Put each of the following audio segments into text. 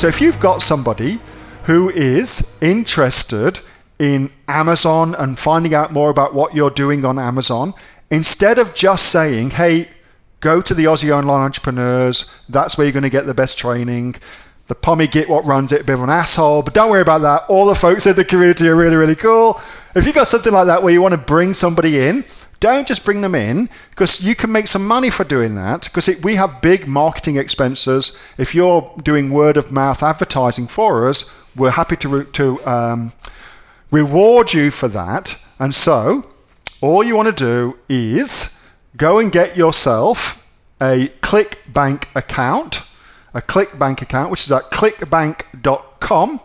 So if you've got somebody who is interested in Amazon and finding out more about what you're doing on Amazon, instead of just saying, hey, go to the Aussie Online Entrepreneurs, that's where you're going to get the best training. The pommy git what runs it, a bit of an asshole, but don't worry about that. All the folks in the community are really, really cool. If you've got something like that where you want to bring somebody in, don't just bring them in, because you can make some money for doing that, because we have big marketing expenses. If you're doing word of mouth advertising for us, we're happy to reward you for that. And so all you want to do is go and get yourself a ClickBank account, which is at clickbank.com,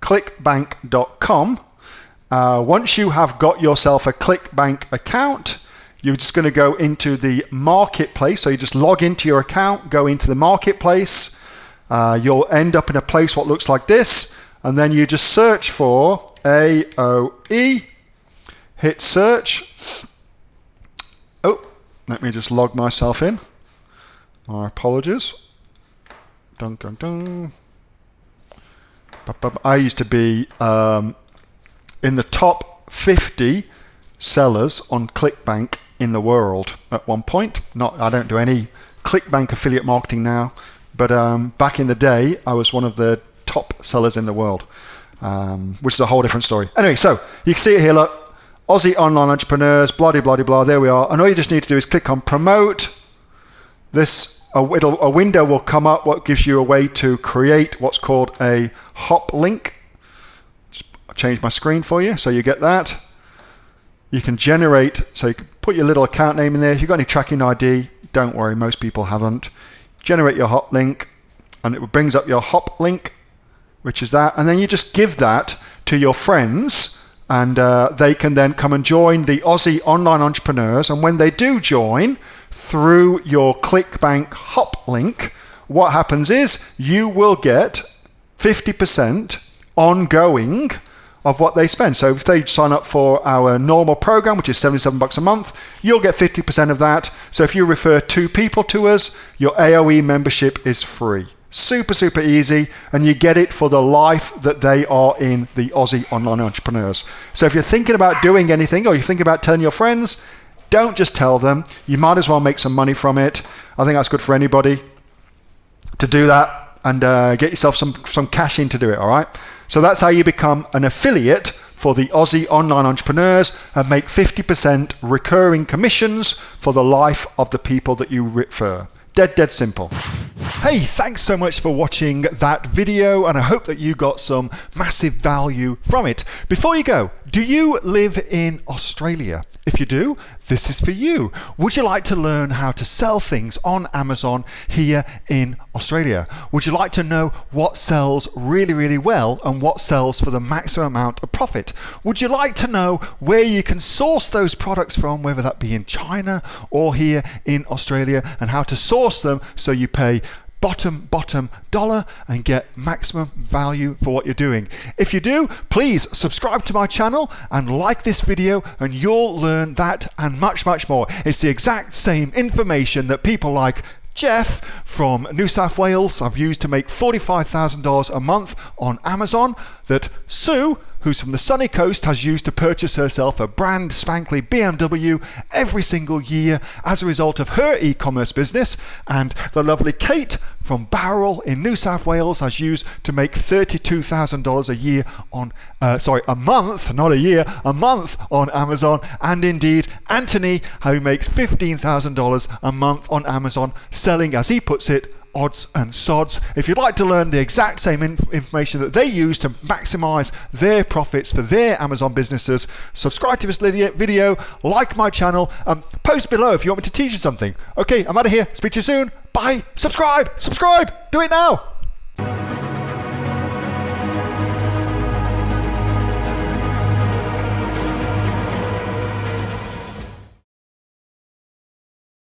clickbank.com. Once you have got yourself a ClickBank account, you're just going to go into the marketplace. So you just log into your account, go into the marketplace. You'll end up in a place what looks like this, and then you just search for AOE, hit search. Oh, let me just log myself in. My apologies. Dun, dun, dun. I used to be in the top 50 sellers on ClickBank in the world at one point. I don't do any ClickBank affiliate marketing now, but back in the day, I was one of the top sellers in the world, which is a whole different story. Anyway, so you can see it here, look, Aussie Online Entrepreneurs, blah, blah, blah, blah, there we are. And all you just need to do is click on promote. A window will come up, what gives you a way to create what's called a hop link. I'll change my screen for you so you get that. You can generate, so you can put your little account name in there. If you've got any tracking ID, don't worry, most people haven't. Generate your hop link, and it brings up your hop link, which is that. And then you just give that to your friends, and they can then come and join the Aussie Online Entrepreneurs. And when they do join through your ClickBank hop link, what happens is you will get 50% ongoing of what they spend. So if they sign up for our normal program, which is $77 a month, you'll get 50% of that. So if you refer 2 people to us, your AOE membership is free. Super, super easy, and you get it for the life that they are in, the Aussie Online Entrepreneurs. So if you're thinking about doing anything, or you're thinking about telling your friends, don't just tell them. You might as well make some money from it. I think that's good for anybody to do that, and get yourself some cash in to do it, all right? So that's how you become an affiliate for the Aussie Online Entrepreneurs and make 50% recurring commissions for the life of the people that you refer. Dead simple. Hey, thanks so much for watching that video, and I hope that you got some massive value from it. Before you go, do you live in Australia? If you do, this is for you. Would you like to learn how to sell things on Amazon here in Australia? Would you like to know what sells really, really well and what sells for the maximum amount of profit? Would you like to know where you can source those products from, whether that be in China or here in Australia, and how to source them so you pay bottom dollar and get maximum value for what you're doing? If you do, please subscribe to my channel and like this video, and you'll learn that and much more. It's the exact same information that people like Jeff from New South Wales have used to make $45,000 a month on Amazon, that Sue, who's from the sunny coast, has used to purchase herself a brand spankly BMW every single year as a result of her e-commerce business, and the lovely Kate from Bowral in New South Wales has used to make $32,000 a year on, a month, not a year, a month on Amazon, and indeed Anthony, who makes $15,000 a month on Amazon, selling, as he puts it, odds and sods. If you'd like to learn the exact same information that they use to maximize their profits for their Amazon businesses, subscribe to this video, like my channel, post below if you want me to teach you something. Okay, I'm out of here. Speak to you soon. Bye. Subscribe. Do it now.